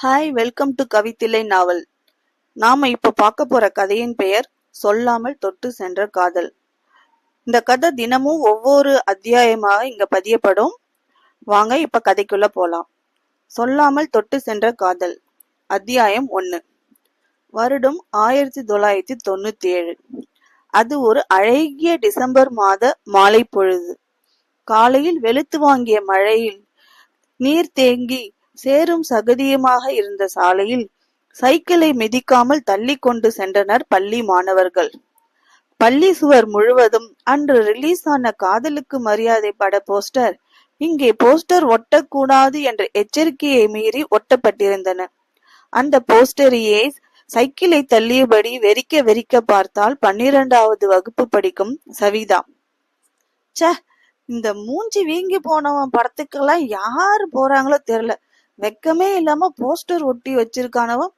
Hi, welcome to கவித்திலை நாவல். நாம இப்ப பார்க்க போற கதையின் பெயர் சொல்லாமல் தொட்டு சென்ற காதல். இந்த கதை தினமும் ஒவ்வொரு அத்தியாயமாக இங்க பதியப்படும். வாங்க இப்ப கதைக்குள்ள போலாம். சொல்லாமல் தொட்டு சென்ற காதல். அத்தியாயம் 1. வருடம் 1997. அது ஒரு அழகிய டிசம்பர் மாத மாலை பொழுது. காலையில் வெளுத்து வாங்கிய மழையில் நீர் தேங்கி சேரும் சகதியுமாக இருந்த சாலையில் சைக்கிளை மிதிக்காமல் தள்ளி கொண்டு சென்றனர் பள்ளி மாணவர்கள். பள்ளி சுவர் முழுவதும் அன்று ரிலீஸ் ஆன காதலுக்கு மரியாதை பட போஸ்டர், இங்கே போஸ்டர் ஒட்டக்கூடாது என்ற எச்சரிக்கையை மீறி ஒட்டப்பட்டிருந்தன. அந்த போஸ்டரையே சைக்கிளை தள்ளியபடி வெறிக்க வெறிக்க பார்த்தால் 12வது வகுப்பு படிக்கும் சவிதா. ச, இந்த மூஞ்சி வீங்கி போனவன் படத்துக்கெல்லாம் யாரு போறாங்களோ தெரியல. வெக்கமே இல்லாம போஸ்டர் ஒட்டி வச்சிருக்கானவன்.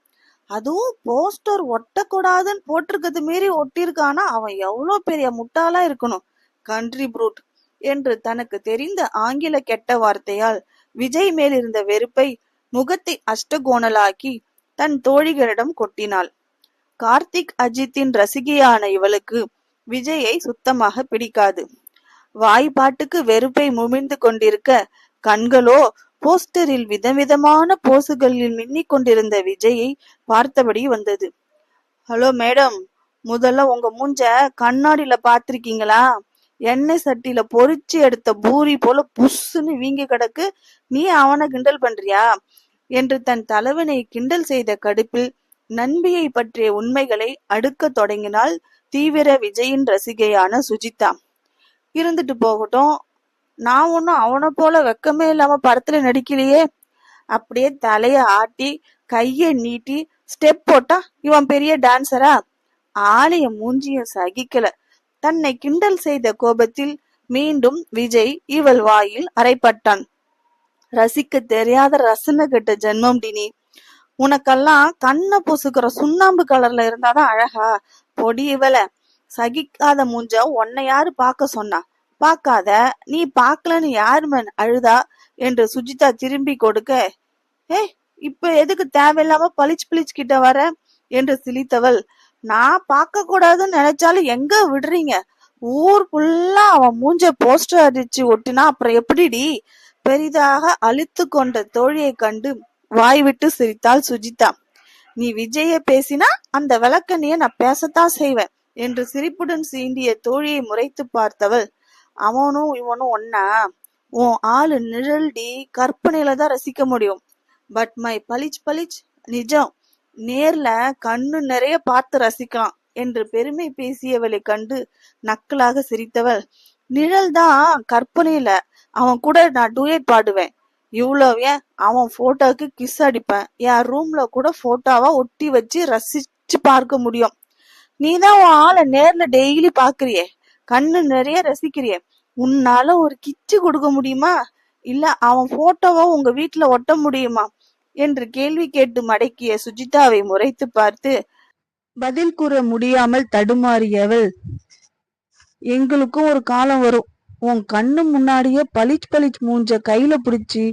அதுவும் போஸ்டர் ஒட்டக்கூடாதுன்னு போட்டிருக்கிறது மீறி ஒட்டியிருக்கானா அவன் எவ்வளவு பெரிய முட்டாளா இருக்கணும். கண்ட்ரி ப்ரூட் என்று தனக்கு தெரிந்த ஆங்கில கெட்ட வார்த்தையால் விஜய் மேல் இருந்த வெறுப்பை முகத்தை அஷ்டகோணலாக்கி தன் தோழிகளிடம் கொட்டினாள். கார்த்திக் அஜித்தின் ரசிகையான இவளுக்கு விஜயை சுத்தமாக பிடிக்காது. வாய்ப்பாட்டுக்கு வெறுப்பை முமிழ்ந்து கொண்டிருக்க கண்களோ போஸ்டரில் விதவிதமான போசுகளில் மின்னிக் கொண்டிருந்த விஜயை பார்த்தபடி வந்தது. ஹலோ மேடம், முதல்ல உங்க மூஞ்ச கண்ணாடியில பாத்திருக்கீங்களா? எண்ணெய் சட்டியில பொறிச்சு எடுத்த பூரி போல புஷ்ன்னு வீங்கி கிடக்கு. நீ அவனை கிண்டல் பண்றியா என்று தன் தலைவனை கிண்டல் செய்த கடுப்பில் நண்பியை பற்றிய உண்மைகளை அடுக்க தொடங்கினாள் தீவிர விஜயின் ரசிகையான சுஜிதா. இருந்துட்டு போகட்டும், நான் ஒன்னும் அவனை போல வெக்கமே இல்லாம படத்துல நடிக்கலையே. அப்படியே தலைய ஆட்டி கைய நீட்டி ஸ்டெப் போட்டா இவன் பெரிய டான்சரா? ஆலய மூஞ்சியும் சகிக்கல. தன்னை கிண்டல் செய்த கோபத்தில் மீண்டும் விஜய் இவள் வாயில் அறைப்பட்டான். ரசிக்க தெரியாத ரசனை கெட்ட ஜென்மம் டினி. உனக்கெல்லாம் கண்ணை பொசுக்கிற சுண்ணாம்பு கலர்ல இருந்தாதான் அழகா? பொடி இவள, சகிக்காத மூஞ்ச உன்னை யாரு பார்க்க சொன்னா? பார்க்காத, நீ பார்க்கலன்னு யாருமன் அழுதா என்று சுஜிதா திரும்பி கொடுக்க, இப்ப எதுக்கு தேவையில்லாம பளிச்சு கிட்ட வர என்று சிலித்தவள், நான் பார்க்க கூடாதுன்னு நினைச்சாலும் எங்க விடுறீங்க? ஊர் ஃபுல்லா அவன் மூஞ்ச போஸ்டர் அடிச்சு ஒட்டினா அப்புறம் எப்படிடி? பெரிதாக அழித்து கொண்ட தோழியை கண்டு வாய் விட்டு சிரித்தாள் சுஜிதா. நீ விஜய பேசினா அந்த விளக்கண்ணிய நான் பேசத்தான் செய்வேன் என்று சிரிப்புடன் சீண்டிய தோழியை முறைத்து பார்த்தவள், அவனும் இவனும் ஒன்னா? உன் ஆளு நிழல்டி, கற்பனையில தான் ரசிக்க முடியும். பட் மை பளிச் நிஜம், நேர்ல கண்ணு நிறைய பார்த்து ரசிக்கலாம் என்று பெருமை பேசியவளை கண்டு நக்கலாக சிரித்தவள், நிழல் தான் கற்பனையில, அவன் கூட நான் டூயட் பாடுவேன். இவ்வளவு ஏன், அவன் போட்டோக்கு கிஸ் அடிப்பேன். என் ரூம்ல கூட போட்டோவா ஒட்டி வச்சு ரசிச்சு பார்க்க முடியும். நீதான் உன் ஆளை நேர்ல டெய்லி பாக்குறியே, கண்ணு நிறைய ரசிக்கிறிய, உன்னால ஒரு கிச்சு கொடுக்க முடியுமா? இல்ல அவன் போட்டோவா உங்க வீட்டுல ஒட்ட முடியுமா என்று கேள்வி கேட்டு மடக்கிய சுஜிதாவை முறைத்து பார்த்து பதில் கூற முடியாமல் தடுமாறியவள், எங்களுக்கும் ஒரு காலம் வரும், உன் கண்ணு முன்னாடியே பளிச் மூஞ்ச கையில பிடிச்சி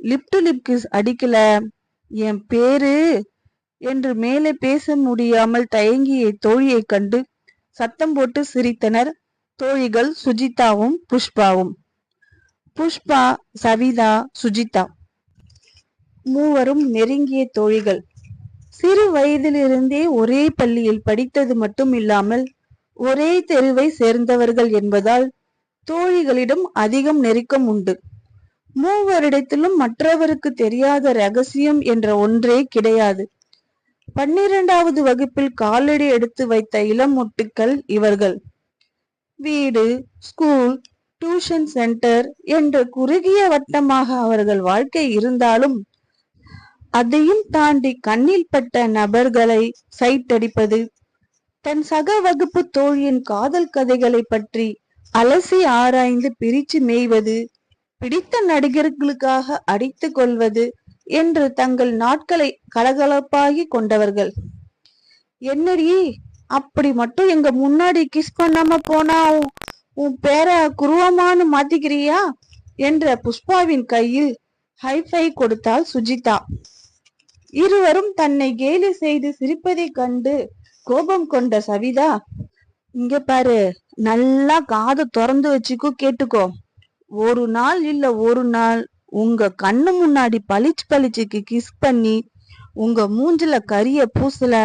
லிப் டு லிப் கிஸ் அடிக்கல என் பேரு என்று மேலே பேச முடியாமல் தயங்கிய தோழியை கண்டு சத்தம் போட்டு சிரித்தனர் தோழிகள் சுஜிதாவும் புஷ்பாவும். புஷ்பா, சவிதா, சுஜிதா மூவரும் நெருங்கிய தோழிகள். சிறு வயதிலிருந்தே ஒரே பள்ளியில் படித்தது மட்டும் இல்லாமல் ஒரே தெருவை சேர்ந்தவர்கள் என்பதால் தோழிகளிடம் அதிகம் நெருக்கம் உண்டு. மூவரிடத்திலும் மற்றவருக்கு தெரியாத ரகசியம் என்ற ஒன்றே கிடையாது. 12வது வகுப்பில் காலடி எடுத்து வைத்த இளம் மொட்டுக்கள் இவர்கள். வீடு, ஸ்கூல், டியூஷன் சென்டர் என்ற குறுகிய வட்டமாக அவர்கள் வாழ்க்கை இருந்தாலும் அதையும் தாண்டி கண்ணில் பட்ட நபர்களை சைட் அடிப்பது, தன் சக வகுப்பு தோழியின் காதல் கதைகளை பற்றி அலசி ஆராய்ந்து பிரிச்சு மேய்வது, பிடித்த நடிகர்களுக்காக அடித்து கொள்வது என்று தங்கள் நாட்களை கலகலப்பாகி கொண்டவர்கள். என்னடி, அப்படி மட்டும் எங்க முன்னாடி கிஸ் பண்ணாம போனா உன் பேரை குருவமானு மாத்திக்கிறியா என்ற புஷ்பாவின் கையில் ஹைஃபை கொடுத்தாள் சுஜிதா. இருவரும் தன்னை கேலி செய்து சிரிப்பதை கண்டு கோபம் கொண்ட சவிதா, இங்க பாரு, நல்லா காது திறந்து வச்சுக்கோ, கேட்டுக்கோ. ஒரு நாள் இல்ல ஒரு நாள் உங்க கண்ணு முன்னாடி பளிச்சுக்கு கிஸ் பண்ணி உங்க மூஞ்சில கரிய பூசல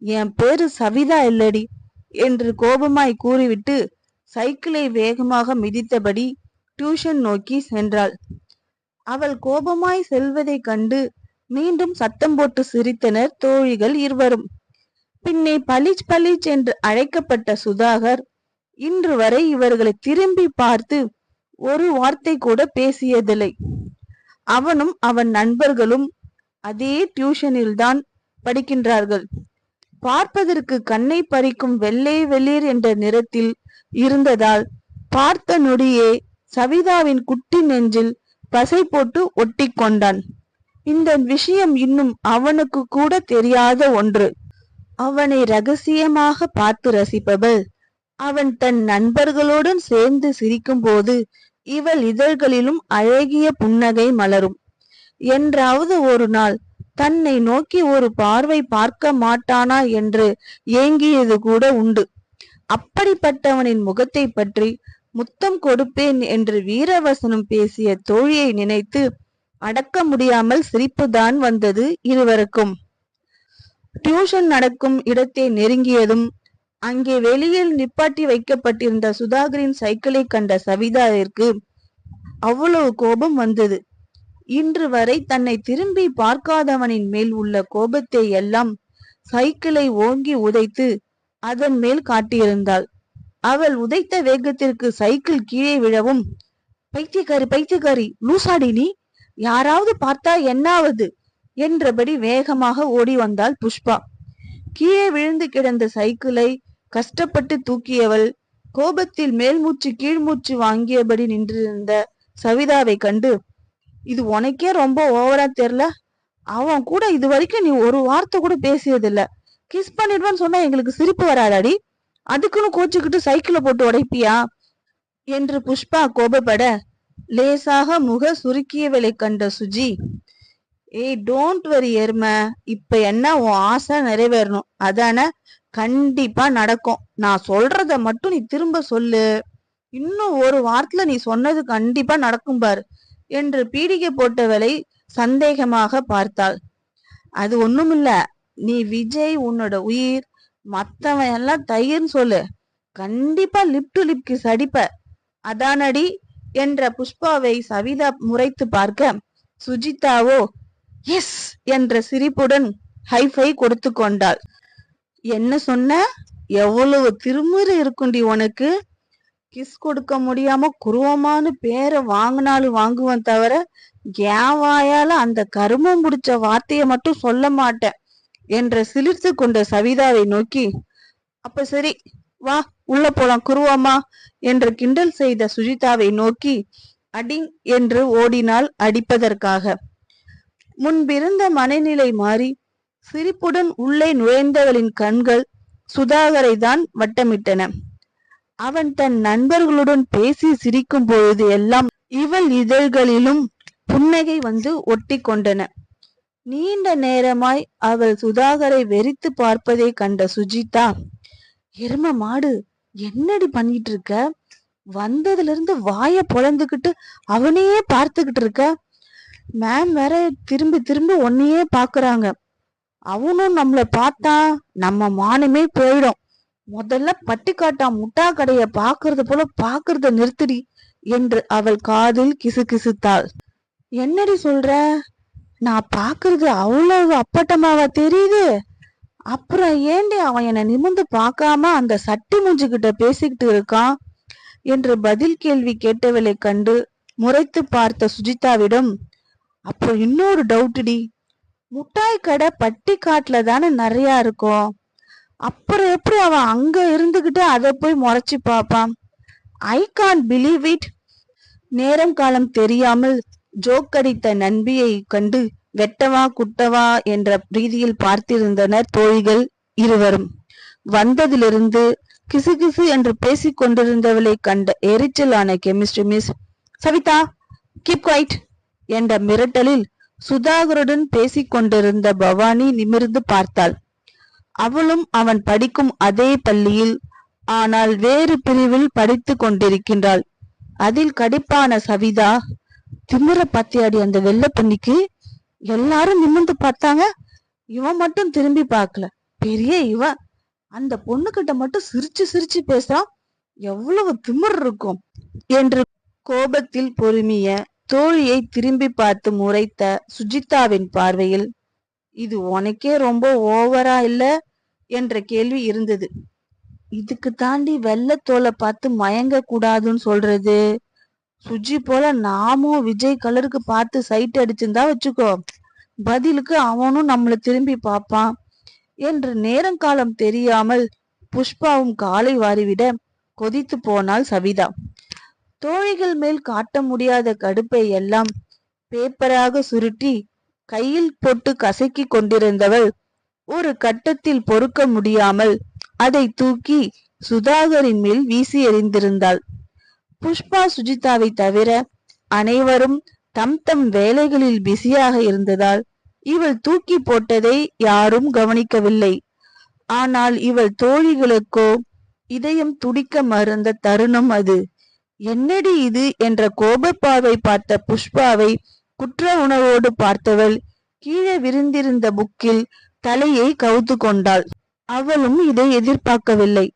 என் பேரு சவிதா இல்லடி என்று கோபமாய் கூறிவிட்டு சைக்கிளை வேகமாக மிதித்தபடி டியூஷன் நோக்கி சென்றாள். அவள் கோபமாய் செல்வதை கண்டு மீண்டும் சத்தம் போட்டு சிரித்தனர் தோழிகள் இருவரும். பின்னே பளிச் என்று அழைக்கப்பட்ட சுதாகர் இன்று வரை இவர்களை திரும்பி பார்த்து ஒரு வார்த்தை கூட பேசியதில்லை. அவனும் அவன் நண்பர்களும் அதே டியூஷனில் தான் படிக்கின்றார்கள். பார்ப்பதற்கு கண்ணை பறிக்கும் வெள்ளை வெளிர் என்ற நிறத்தில் இருந்ததால் பார்த்த நொடியே சவிதாவின் குட்டி நெஞ்சில் பசை போட்டு ஒட்டி கொண்டான். இந்த விஷயம் இன்னும் அவனுக்கு கூட தெரியாத ஒன்று. அவனை ரகசியமாக பார்த்து ரசிப்பவள் அவன் தன் நண்பர்களுடன் சேர்ந்து சிரிக்கும் போது இவள் இதழ்களிலும் அழகிய புன்னகை மலரும். என்றாவது ஒரு நாள் தன்னை நோக்கி ஒரு பார்வை பார்க்க மாட்டானா என்று ஏங்கியது கூட உண்டு. அப்படிப்பட்டவனின் முகத்தை பற்றி முத்தம் கொடுப்பேன் என்று வீரவசனம் பேசிய தோழியை நினைத்து அடக்க முடியாமல் சிரிப்புதான் வந்தது இருவருக்கும். டியூஷன் நடக்கும் இடத்தை நெருங்கியதும் அங்கே வெளியில் நிப்பாட்டி வைக்கப்பட்டிருந்த சுதாகரின் சைக்கிளை கண்ட சவிதாவிற்கு அவ்வளவு கோபம் வந்தது. இன்று வரை தன்னை திரும்பி பார்க்காதவனின் மேல் உள்ள கோபத்தை எல்லாம் சைக்கிளை ஓங்கி உதைத்து அதன் மேல் காட்டியிருந்தாள். அவள் உதைத்த வேகத்திற்கு சைக்கிள் கீழே விழவும், பைத்தியக்காரி லூசாடி நீ, யாராவது பார்த்தா என்னாவது என்றபடி வேகமாக ஓடி வந்தாள் புஷ்பா. கீழே விழுந்து கிடந்த சைக்கிளை கஷ்டப்பட்டு தூக்கியவள் கோபத்தில் மேல்மூச்சு கீழ்மூச்சு வாங்கியபடி நின்றிருந்த சவிதாவை கண்டு, இது உனக்கே ரொம்ப ஓவரா தெரியல, அவன் கூட இது வரைக்கும் நீ ஒரு வார்த்தை கூட பேசியதில்ல, கிஸ் பண்ணிடுவான்னு சொன்னா எங்களுக்கு சிரிப்பு வராதாடி, அதுக்குன்னு கோச்சுக்கிட்டு சைக்கிளை போட்டு உடைப்பியா என்று புஷ்பா கோபப்பட லேசாக முக சுருக்கியவளை கண்ட சுஜி, ஏய் டோன்ட் வரி எரும, இப்ப என்ன உன் ஆசை நிறைவேறணும் அதான, கண்டிப்பா நடக்கும், நான் சொல்றத மட்டும் நீ திரும்ப சொல்லு, இன்னும் ஒரு வாரத்துல நீ சொன்னது கண்டிப்பா நடக்கும் பாரு என்று பீடிகை போட்டவளை சந்தேகமாக பார்த்தாள். அது ஒண்ணுமில்ல, நீ விஜய் உன்னோட உயிர், மத்தவன் எல்லாம் தயிர்னு சொல்லு, கண்டிப்பா லிப் டு லிப் கிஸ் அடிப்ப அதானடி என்ற புஷ்பாவை சவிதா முறைத்து பார்க்க சுஜிதாவோ எஸ் என்ற சிரிப்புடன் ஹைஃபை கொடுத்து கொண்டாள். என்ன சொன்ன, எவ்வளவு திருமுறை இருக்குண்டி உனக்கு, கிஸ் கொடுக்க முடியாம குருவமான பேரை வாங்கினாலும் வாங்குவன் தவிர என் வாயால அந்த கருமம் முடிச்ச வார்த்தைய மட்டும் சொல்ல மாட்டேன் என்ற சிலிர்த்து கொண்ட சவிதாவை நோக்கி, அப்ப சரி வா உள்ள போலாம் குருவமா என்று கிண்டல் செய்த சுஜிதாவை நோக்கி அடிங் என்று ஓடினாள் அடிப்பதற்காக. முன்பிருந்த மனநிலை மாறி சிரிப்புடன் உள்ளே நுழைந்தவளின் கண்கள் சுதாகரை தான் வட்டமிட்டன. அவன் தன் நண்பர்களுடன் பேசி சிரிக்கும் பொழுது எல்லாம் இவள் இதழ்களிலும் புன்னகை வந்து ஒட்டி கொண்டன. நீண்ட நேரமாய் அவள் சுதாகரை வெறித்து பார்ப்பதை கண்ட சுஜிதா, எரும மாடு என்னடி பண்ணிட்டு இருக்க, வந்ததுல இருந்து வாய பொழந்துகிட்டு அவனையே பார்த்துக்கிட்டு இருக்க, மேம் வேற திரும்பி திரும்பி ஒன்னையே பாக்குறாங்க, அவனும் நம்மள பார்த்தா நம்ம மானமே போயிடும், முதல்ல பட்டிக்காட்டா முட்டா கடைய பாக்குறது போல பாக்குறத நிறுத்திடி என்று அவள் காதில் கிசுகிசுத்தாள். என்னடி சொல்ற, நான் பாக்குறது அவ்வளவு அப்பட்டமாவா தெரியுது, அப்புறம் ஏண்டி அவன் என்னை நிமிர்ந்து பார்க்காம அந்த சட்டி மூஞ்சி கிட்ட பேசிக்கிட்டு இருக்கான் என்று பதில் கேள்வி கேட்டவளை கண்டு முறைத்து பார்த்த சுஜிதாவிடம், அப்புறம் இன்னொரு டவுட்டுடி, முட்டாய் கடை பட்டிக்காட்டுல தானே நிறைய இருக்கும், அப்புறம் எப்படி அவன் அங்க இருந்துகிட்டு அதை போய் முறைச்சு பார்ப்பான், ஐ கான்ட் பிலீவ் இட். நேரம் காலம் தெரியாமல் ஜோக்கடித்த நண்பியை கண்டு வெட்டவா குட்டவா என்ற ரீதியில் பார்த்திருந்தனர் தோழிகள் இருவரும். வந்ததிலிருந்து கிசுகிசு என்று பேசிக் கொண்டிருந்தவளை கண்ட எரிச்சலான chemistry miss, Savitha keep quiet என்ற மிரட்டலில் சுதாகருடன் பேசிக் கொண்டிருந்த பவானி நிமிர்ந்து பார்த்தாள். அவளும் அவன் படிக்கும் அதே பள்ளியில், ஆனால் வேறு பிரிவில் படித்து கொண்டிருக்கின்றாள். அதில் கடிப்பான சவிதா, திமிர பாத்தியாடி அந்த வெள்ளை பண்ணிக்கு, எல்லாரும் நிமிர்ந்து பார்த்தாங்க, இவன் மட்டும் திரும்பி பார்க்கல, பெரிய இவன் அந்த பொண்ணுகிட்ட மட்டும் சிரிச்சு சிரிச்சு பேசுறான், எவ்வளவு திமிர் இருக்கும் என்று கோபத்தில் பொறுமிய தோழியை திரும்பி பார்த்து முறைத்த சுஜிதாவின் பார்வையில், இது உனக்கே ரொம்ப ஓவரா இல்ல என்ற கேள்வி இருந்தது. இதுக்கு தாண்டி வெள்ளத்தோலை பார்த்து மயங்க கூடாதுன்னு சொல்றது. சுஜி போல நாமும் விஜய் கலருக்கு பார்த்து சைட் அடிச்சிருந்தா வச்சுக்கோ, பதிலுக்கு அவனும் நம்மளை திரும்பி பார்ப்பான் என்று நேரங்காலம் தெரியாமல் புஷ்பாவும் காலை வாரிவிட கொதித்து போனாள் சவிதா. தோழிகள் மேல் காட்ட முடியாத கடுப்பை எல்லாம் பேப்பராக சுருட்டி கையில் போட்டு கசக்கி கொண்டிருந்தவள் ஒரு கட்டத்தில் பொறுக்க முடியாமல் அதை தூக்கி சுதாகரின் மேல் வீசி எறிந்திருந்தாள். புஷ்பா சுஜிதாவை தவிர அனைவரும் தம் தம் வேலைகளில் பிஸியாக இருந்ததால் இவள் தூக்கி போட்டதை யாரும் கவனிக்கவில்லை. ஆனால் இவள் தோழிகளுக்கோ இதயம் துடிக்க மறந்த தருணம் அது. என்னடி இது என்ற கோபப்பாவை பார்த்த புஷ்பாவை குற்ற உணர்வோடு பார்த்தவள் கீழே விரிந்திருந்த புக்கில் தலையை கவுத்து கொண்டாள். அவளும் இதை எதிர்பார்க்கவில்லை.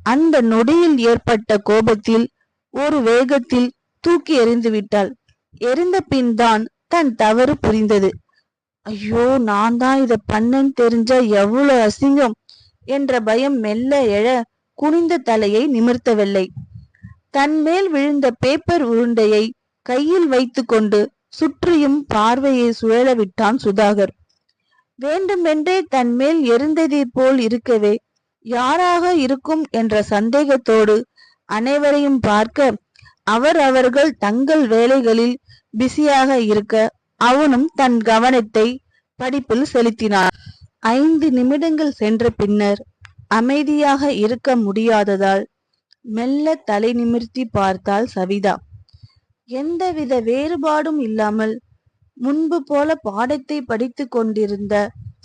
அந்த நொடியில் ஏற்பட்ட கோபத்தில் ஒரு வேகத்தில் தூக்கி எறிந்து விட்டாள். எரிந்த பின் தான் தன் தவறு புரிந்தது. ஐயோ, நான் தான் இத பண்ணேன்னு தெரிஞ்சா எவ்வளவு அசிங்கம் என்ற பயம் மெல்ல எழ குனிந்த தலையை நிமிர்த்தவில்லை. தன் மேல் விழுந்த பேப்பர் உருண்டையை கையில் வைத்து கொண்டு சுற்றியும் பார்வையை சுழல விட்டான் சுதாகர். வேண்டுமென்றே தன் மேல் எரிந்ததை போல் இருக்கவே யாராக இருக்கும் என்ற சந்தேகத்தோடு அனைவரையும் பார்க்க அவர்கள் தங்கள் வேலைகளில் பிஸியாக இருக்க அவனும் தன் கவனத்தை படிப்பில் செலுத்தினான். 5 நிமிடங்கள் சென்ற பின்னர் அமைதியாக இருக்க முடியாததால் மெல்ல தலை நிமிர்த்தி பார்த்தாள் சவிதா. எந்தவித வேறுபாடும் இல்லாமல் முன்பு போல பாடத்தை படித்து கொண்டிருந்த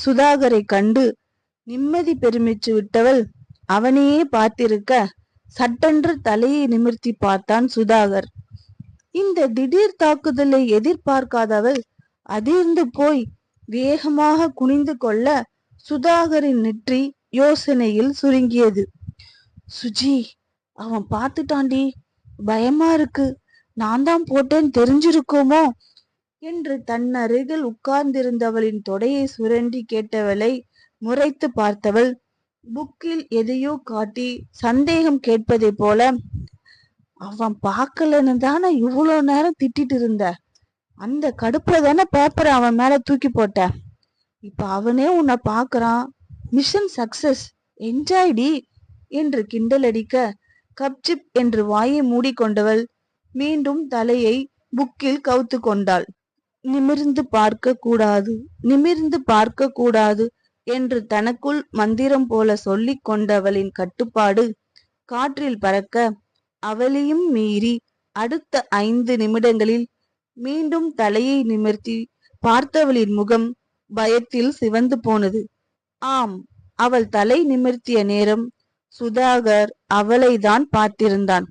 சுதாகரை கண்டு நிம்மதி பெருமிச்சு விட்டவள் அவனையே பார்த்திருக்க சட்டென்று தலையை நிமிர்த்தி பார்த்தான் சுதாகர். இந்த திடீர் தாக்குதலை எதிர்பார்க்காதவள் அதிர்ந்து போய் வேகமாக குனிந்து கொள்ள சுதாகரின் நெற்றி யோசனையில் சுருங்கியது. சுஜி, அவன் பார்த்துட்டாண்டி, பயமா இருக்கு, நான் தான் போட்டேன்னு தெரிஞ்சிருக்கோமோ என்று தன் அருகில் உட்கார்ந்திருந்தவளின் தொடையை சுரண்டி கேட்டவளை முறைத்து பார்த்தவள் புக்கில் எதையோ காட்டி சந்தேகம் கேட்பதை போல, அவன் பார்க்கலன்னு தானே இவ்வளவு நேரம் திட்டிட்டு இருந்த, அந்த கடுப்புல தானே பேப்பரை அவன் மேல தூக்கி போட்ட, இப்ப அவனே உன்னை பாக்குறான், மிஷன் சக்சஸ், என்ஜாய்டி என்று கிண்டல் அடிக்க கப்சிப் என்று வாயை மூடிக்கொண்டவள் மீண்டும் தலையை புக்கில் கவுத்து கொண்டாள். நிமிர்ந்து பார்க்க கூடாது, நிமிர்ந்து பார்க்க கூடாது என்று தனக்குள் மந்திரம் போல சொல்லிக் கொண்டவளின் கட்டுப்பாடு காற்றில் பறக்க அவளையும் மீறி அடுத்த 5 நிமிடங்களில் மீண்டும் தலையை நிமிர்த்தி பார்த்தவளின் முகம் பயத்தில் சிவந்து போனது. ஆம், அவள் தலை நிமிர்த்திய நேரம் சுதாகர் அவளை தான் பார்த்திருந்தான்.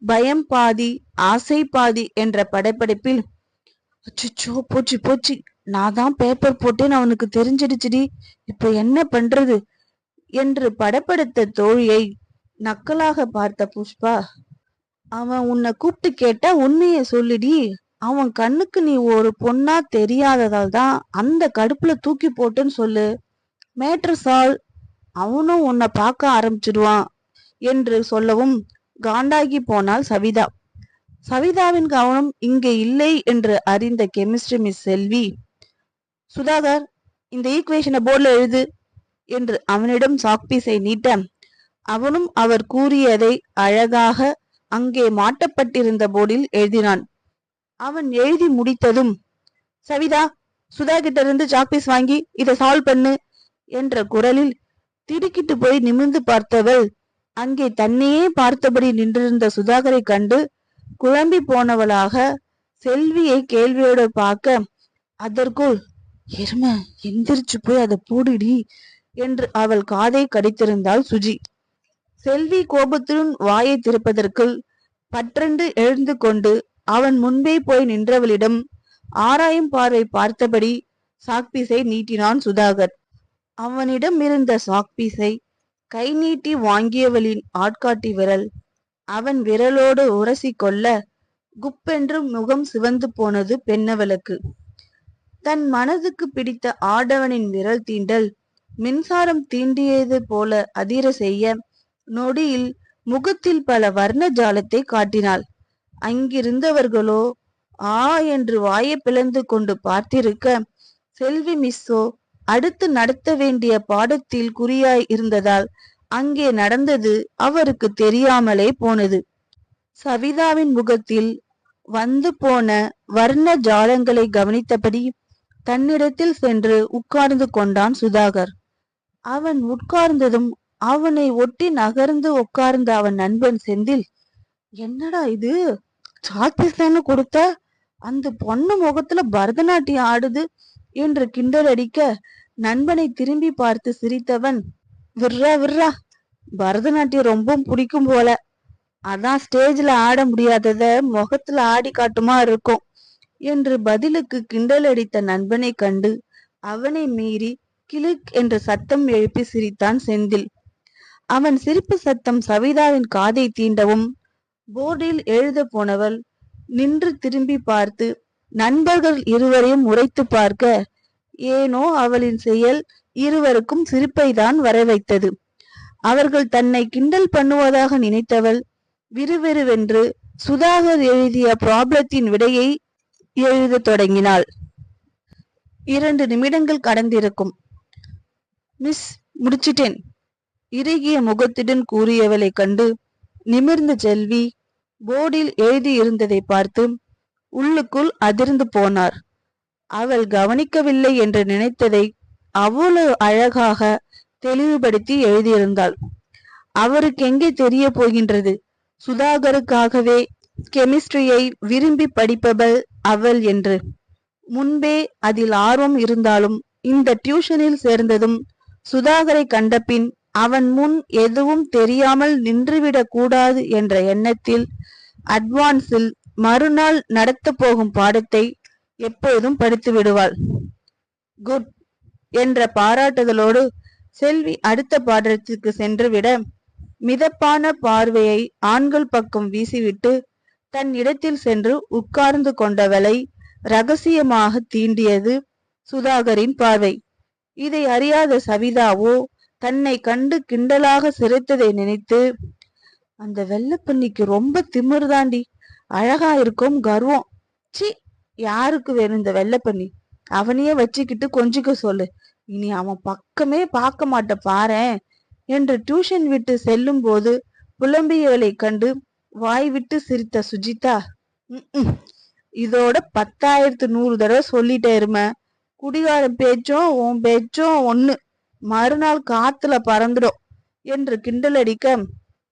பயம் பாதி ஆசை பாதி என்ற படப்படப்பில், அச்சோ போச்சு போச்சு, நான் தான் பேப்பர் போட்டேன்னு அவனுக்கு தெரிஞ்சிடுச்சுடி, இப்ப என்ன பண்றது என்று படப்படுத்த தோழியை நக்கலாக பார்த்த புஷ்பா, அவன் உன்னை கூப்பிட்டு கேட்டா உண்மையை சொல்லிடி, அவன் கண்ணுக்கு நீ ஒரு பொண்ணா தெரியாததால் தான் அந்த கடுப்புல தூக்கி போட்டுன்னு சொல்லு, மேட்ரு சால்வ், அவனும் உன்னை பார்க்க ஆரம்பிச்சிடுவான் என்று சொல்லவும் காண்டாகி போனாள் சவிதா. சவிதாவின் கவனம் இங்கே இல்லை என்று அறிந்த கெமிஸ்ட்ரி மிஸ் செல்வி, சுதாகர், இந்த ஈக்குவேஷனை போர்டில் எழுது என்று அவனிடம் சாக்பீஸை நீட்ட அவனும் அவர் கூறியதை அழகாக அங்கே மாட்டப்பட்டிருந்த போர்டில் எழுதினான். அவன் எழுதி முடித்ததும், சவிதா, சுதா கிட்ட இருந்து சாக்பீஸ் வாங்கி இதை சால்வ் பண்ணு என்ற குரலில் திடுக்கிட்டு போய் நிமிர்ந்து பார்த்தவள் அங்கே தன்னையே பார்த்தபடி நின்றிருந்த சுதாகரை கண்டு குழம்பி போனவளாக செல்வியை கேள்வியோடு பார்க்க, அதற்குள் எரும எந்திரிச்சு போய் அதை பூடிடி என்று அவள் காதை கடித்திருந்தாள் சுஜி. செல்வி கோபத்துடன் வாயை திறப்பதற்குள் பற்றென்று எழுந்து கொண்டு அவன் முன்பே போய் நின்றவளிடம் ஆராயும் பார்வை பார்த்தபடி சாக்பீஸை நீட்டினான் சுதாகர். அவனிடம் இருந்த சாக்பீஸை கை நீட்டி வாங்கியவளின் ஆட்காட்டி விரல் அவன் விரலோடு உரசி கொள்ள குப்பென்று முகம் சிவந்து போனது பெண்ணவளுக்கு. தன் மனதுக்கு பிடித்த ஆடவனின் விரல் தீண்டல் மின்சாரம் தீண்டியது போல அதிர செய்ய நொடியில் முகத்தில் பல வர்ண ஜாலத்தை காட்டினாள். அங்கிருந்தவர்களோ ஆ என்று வாயை பிளந்து கொண்டு பார்த்திருக்க, செல்வி மிஸ்ஸோ அடுத்து நடத்த வேண்டிய பாடத்தில் குறியாய் இருந்ததால் அங்கே நடந்தது அவருக்கு தெரியாமலே போனது. சவிதாவின் முகத்தில் வந்து போன வர்ண ஜாலங்களை கவனித்தபடி தன்னிடத்தில் சென்று உட்கார்ந்து கொண்டான் சுதாகர். அவன் உட்கார்ந்ததும் அவனை ஒட்டி நகர்ந்து உட்கார்ந்த அவன் நண்பன் செந்தில், என்னடா இது, சாக்பீஸ்னு கொடுத்த, அந்த பொண்ணு முகத்துல பரதநாட்டியம் ஆடுது என்று கிண்டல் அடிக்க நண்பனை திரும்பி பார்த்து சிரித்தவன், விர்ரா விர்ரா, பரதநாட்டியம் ரொம்ப பிடிக்கும் போல, அதான் ஸ்டேஜ்ல ஆட முடியாதத முகத்துல ஆடி காட்டுமா இருக்கும் என்று பதிலுக்கு கிண்டல் அடித்த நண்பனை கண்டு அவனை மீறி கிளுக் என்று சத்தம் எழுப்பி சிரித்தான் செந்தில். அவன் சிரிப்பு சத்தம் சவிதாவின் காதை தீண்டவும் போர்டில் எழுத போனவள் நின்று திரும்பி பார்த்து நண்பர்கள் இருவரையும் உரைத்து பார்க்க ஏனோ அவளின் செயல் இருவருக்கும் சிரிப்பை தான் வர வைத்தது. அவர்கள் தன்னை கிண்டல் பண்ணுவதாக நினைத்தவள் விறுவிறுவென்று சுதாகர் எழுதிய ப்ராப்ளத்தின் விடையை எழுத தொடங்கினாள். 2 நிமிடங்கள் கடந்திருக்கும். மிஸ், முடிச்சிட்டேன், இறுகிய முகத்துடன் கூறியவளை கண்டு நிமிர்ந்த செல்வி போர்டில் எழுதியிருந்ததை பார்த்து உள்ளுக்குள் அதிர்ந்து போனார். அவள் கவனிக்கவில்லை என்று நினைத்ததை அவ்வளவு அழகாக தெளிவுபடுத்தி எழுதியிருந்தாள். அவருக்கு எங்கே தெரிய போகின்றது சுதாகருக்காகவே கெமிஸ்ட்ரியை விரும்பி படிப்பவள் அவள் என்று. முன்பே அதில் ஆர்வம் இருந்தாலும் இந்த டியூஷனில் சேர்ந்ததும் சுதாகரை கண்டபின் அவன் முன் எதுவும் தெரியாமல் நின்றுவிடக் கூடாது என்ற எண்ணத்தில் அட்வான்ஸில் மறுநாள் நடத்த போகும் பாடத்தை எப்போதும் படித்து விடுவாள். குட் என்ற பாராட்டுதலோடு செல்வி அடுத்த பாடத்திற்கு சென்று விட மிதப்பான பார்வையை ஆண்கள் பக்கம் வீசிவிட்டு தன் இடத்தில் சென்று உட்கார்ந்து கொண்டவளை ரகசியமாக தீண்டியது சுதாகரின் பார்வை. இதை அறியாத சவிதாவோ தன்னை கண்டு கிண்டலாக சிரித்ததை நினைத்து, அந்த வெள்ளப்பன்னிக்கு ரொம்ப திமிர்தாண்டி, அழகா இருக்கும் கர்வம், சி, யாருக்கு வேணும் இந்த வெள்ளப்பன்னி, அவனையே வச்சுக்கிட்டு கொஞ்சிக்க சொல்லு, இனி அவன் பக்கமே பார்க்க மாட்ட பாரேன் என்று டியூஷன் விட்டு செல்லும் போது புலம்பியவளை கண்டு வாய் விட்டு சிரித்த சுஜிதா, இதோட 10,100 தடவை சொல்லிட்டே இரும, குடிகாரன் பேச்சும் உன் பேச்சும் ஒண்ணு, மறுநாள் காத்துல பறந்துடும் என்று கிண்டலடிக்க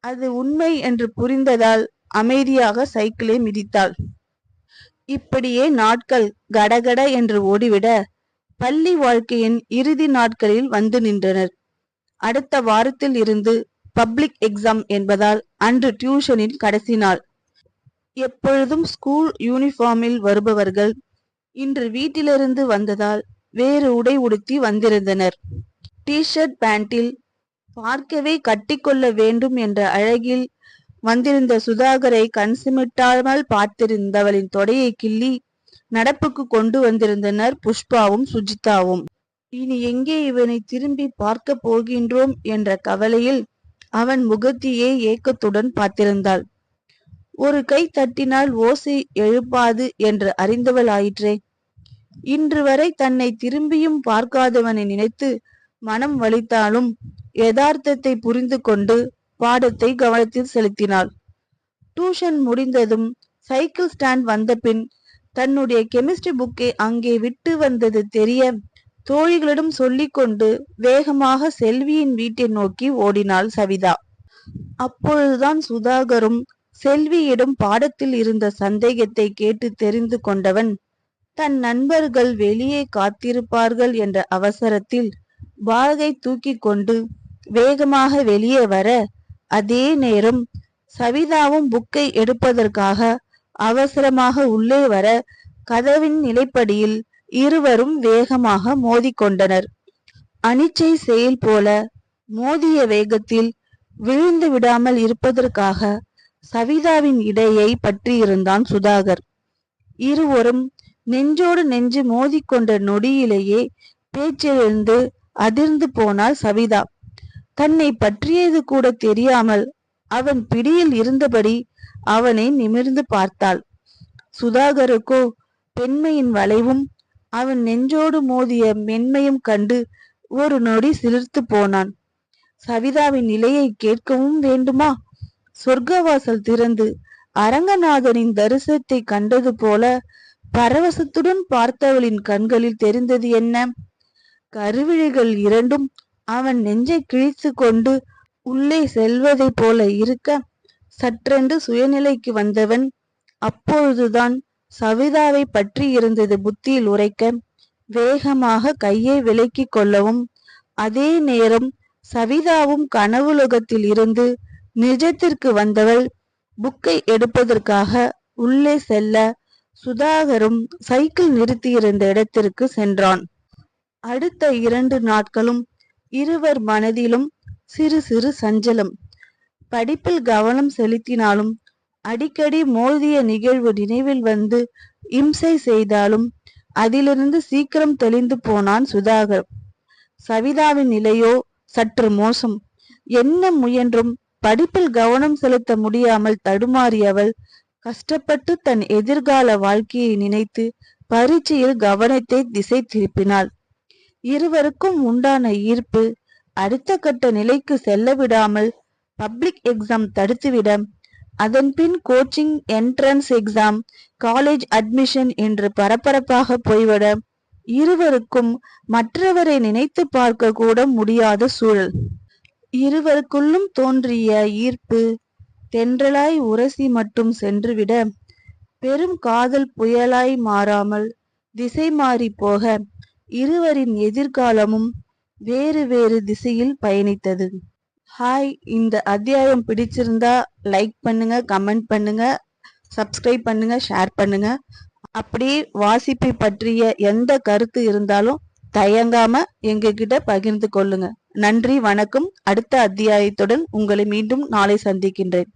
அது உண்மை என்று புரிந்ததால் அமைதியாக சைக்கிளை மிதித்தாள். இப்படியே நாட்கள் கடகட என்று ஓடிவிட பள்ளி வாழ்க்கையின் இறுதி நாட்களில் வந்து நின்றனர். அடுத்த வாரத்தில் இருந்து பப்ளிக் எக்ஸாம் என்பதால் அன்று டியூஷனில் கடைசி நாள். எப்பொழுதும் ஸ்கூல் யூனிஃபார்மில் வருபவர்கள் இன்று வீட்டிலிருந்து வந்ததால் வேறு உடை உடுத்தி வந்திருந்தனர். டிஷர்ட் பேண்டில் பார்க்கவே கட்டிக்கொள்ள வேண்டும் என்ற அழகில் வந்திருந்த சுதாகரை கண் சிமிட்டாமல் பார்த்திருந்தவளின் தொடையை கிள்ளி நடப்புக்கு கொண்டு வந்திருந்தனர் புஷ்பாவும் சுஜிதாவும். இனி எங்கே இவனை திரும்பி பார்க்க போகின்றோம் என்ற கவலையில் அவன் முகத்தையே ஏக்கத்துடன் பார்த்திருந்தாள். ஒரு கை தட்டினால் ஓசை எழுப்பாது என்று அறிந்தவள் ஆயிற்றே. இன்று வரை தன்னை திரும்பியும் பார்க்காதவனை நினைத்து மனம் வலித்தாலும் யதார்த்தத்தை புரிந்து கொண்டு பாடத்தை கவனத்தில் செலுத்தினாள். டியூஷன் முடிந்ததும் சைக்கிள் ஸ்டாண்ட் வந்த பின் தன்னுடைய கெமிஸ்ட்ரி புக்கை அங்கே விட்டு வந்தது தெரிய தோழிகளிடம் சொல்லிக்கொண்டு வேகமாக செல்வியின் வீட்டை நோக்கி ஓடினாள் சவிதா. அப்பொழுதுதான் சுதாகரும் செல்வியிடம் பாடத்தில் இருந்த சந்தேகத்தை கேட்டு தெரிந்து கொண்டவன் தன் நண்பர்கள் வெளியே காத்திருப்பார்கள் என்ற அவசரத்தில் பாகை தூக்கி கொண்டு வேகமாக வெளியே வர, அதே நேரம் சவிதாவும் புக்கை எடுப்பதற்காக அவசரமாக உள்ளே வர, கதவின் நிலைப்படியில் இருவரும் வேகமாக மோதிக்கொண்டனர். அனிச்சை செயல் போல மோதிய வேகத்தில் விழுந்து விடாமல் இருப்பதற்காக சவிதாவின் இடையை பற்றியிருந்தான் சுதாகர். இருவரும் நெஞ்சோடு நெஞ்சு மோதிக்கொண்ட நொடியிலேயே பேச்சிலிருந்து அதிர்ந்து போனாள் சவிதா. தன்னை பற்றியது கூட தெரியாமல் அவன் பிடியில் இருந்தபடி அவனை நிமிர்ந்து பார்த்தாள். சுதாகருக்கோ பெண்மையின் வளைவும் அவன் நெஞ்சோடு மோதிய மென்மையும் கண்டு ஒரு நொடி சிலிர்த்து போனான். சவிதாவின் நிலையை கேட்கவும் வேண்டுமா? சொர்க்கவாசல் திறந்து அரங்கநாதனின் தரிசனத்தை கண்டது போல பரவசத்துடன் பார்த்தவளின் கண்களில் தெரிந்தது என்ன? கருவிழிகள் இரண்டும் அவன் நெஞ்சை கிழித்து கொண்டு உள்ளே செல்வதை போல இருக்க, சற்றென்று சுயநிலைக்கு வந்தவன் அப்பொழுதுதான் சவிதாவை பற்றி இருந்தது புத்தியில் உரைக்க, வேகமாக கையை விலக்கி கொள்ளவும், அதே நேரம் சவிதாவும் கனவுலகத்தில் இருந்து நிஜத்திற்கு வந்தவள் புக்கை எடுப்பதற்காக உள்ளே செல்ல, சுதாகரும் சைக்கிள் நிறுத்தியிருந்த இடத்திற்கு சென்றான். அடுத்த 2 நாட்களும் இருவர் மனதிலும் சிறு சிறு சஞ்சலம். படிப்பில் கவனம் செலுத்தினாலும் அடிக்கடி மோதிய நிகழ்வு நினைவில் வந்து இம்சை செய்தாலும் அதிலிருந்து சீக்கிரம் தெளிந்து போனான் சுதாகர். சவிதாவின் நிலையோ சற்று மோசம். என்ன முயன்றும் படிப்பில் கவனம் செலுத்த முடியாமல் தடுமாறியவள் கஷ்டப்பட்டு தன் எதிர்கால வாழ்க்கையை நினைத்து பரீட்சையில் கவனத்தை திசை திருப்பினாள். இருவருக்கும் உண்டான ஈர்ப்பு அடுத்த கட்ட நிலைக்கு செல்ல விடாமல் பப்ளிக் எக்ஸாம் தடுத்துவிட, அதன் பின் coaching, entrance exam, college admission என்று பரபரப்பாக போய்விட, இருவருக்கும் மற்றவரை நினைத்து பார்க்க கூட முடியாத சூழல். இருவருக்குள்ளும் தோன்றிய ஈர்ப்பு தென்றலாய் உரசி மட்டும் சென்றுவிட, பெரும் காதல் புயலாய் மாறாமல் திசை மாறி போக, இருவரின் எதிர்காலமும் வேறு வேறு திசையில் பயணித்தது. ஹாய், இந்த அத்தியாயம் பிடிச்சிருந்தா லைக் பண்ணுங்க, கமெண்ட் பண்ணுங்க, சப்ஸ்கிரைப் பண்ணுங்க, ஷேர் பண்ணுங்க. அப்படியே வாசிப்பை பற்றிய எந்த கருத்து இருந்தாலும் தயங்காம எங்ககிட்ட பகிர்ந்து கொள்ளுங்க. நன்றி, வணக்கம். அடுத்த அத்தியாயத்துடன் உங்களை மீண்டும் நாளை சந்திக்கின்றேன்.